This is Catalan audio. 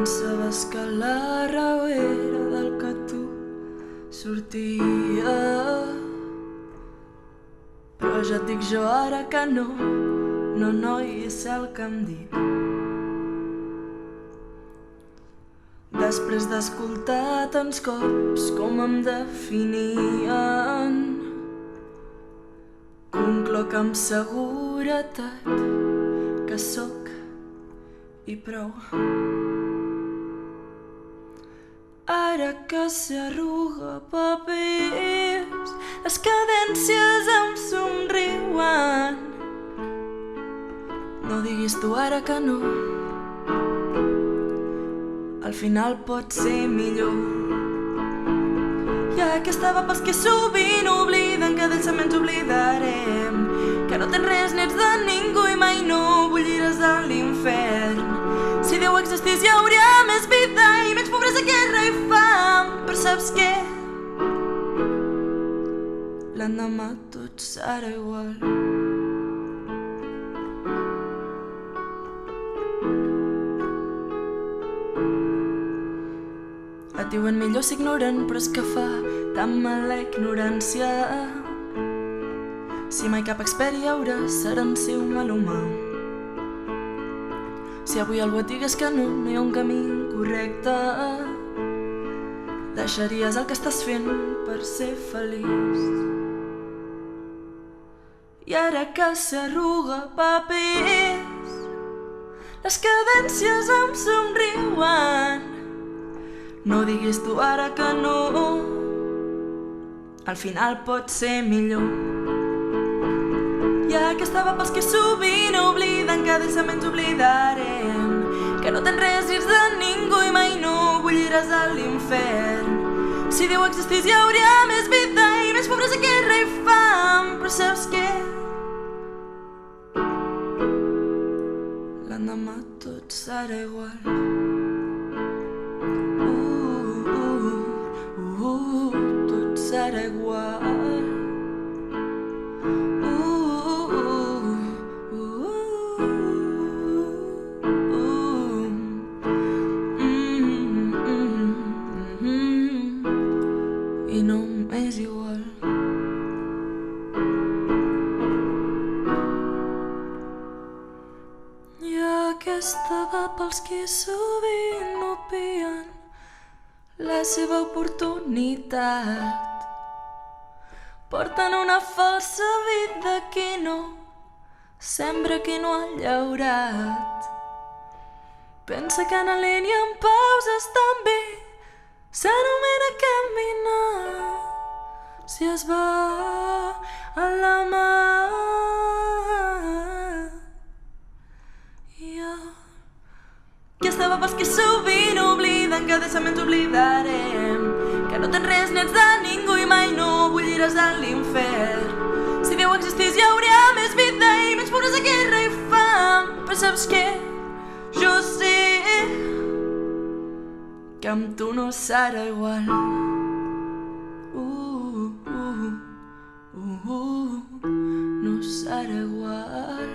pensaves que la raó era del que tu sortia, però ja et dic jo ara que no, i és el que em dic. Després d'escoltar tants cops com em definien, concloc amb seguretat que sóc i prou. Ara que s'arruga papers, les cadències em somriuen. No diguis tu ara que no, al final pot ser millor. Ja que estava pels que sovint obliden que d'ells també ens oblidarem, que no tens res, n'ets de ningú i mai no bulliràs a l'infern. Si Déu existís hi hauria més vida i menys pobresa, guerra i fam. Però saps què? L'endemà tot serà igual. Et diuen millor ser ignorant, però és que fa tan mal la ignorància. Si mai cap expert hi haurà, serà en ser un mal humà. Si avui algú et digués que no hi ha un camí correcte, deixaries el que estàs fent per ser feliç. I ara que s'arruga papers, les cadències em somriuen. No diguis tu ara que no, al final pot ser millor. Ja que estava pels que sovint obliden que d'ells també ens oblidarem, que no tens res, ets de ningú i mai no bulliràs a l'infern. Si Déu existís hi hauria més vida i més pobresa, guerra i fam. Però saps què? L'endemà tot serà igual. Tot serà igual. I no m'és igual. I aquesta va pels que sovint obvien la seva oportunitat. Porten una falsa vida que no sembra, que no ha llaurat. Pensa que anar en línia amb pauses també s'anomena caminar. Si es va a la mà, jo que estava pels que sovint obliden que d'ells ens oblidarem, que no tens res, n'ets de ningú i mai no bulliràs a l'infern. Si Déu existís hi hauria més vida i menys pobresa, guerra i fam. Però saps què? Jo sé que amb tu no serà igual. No serà igual.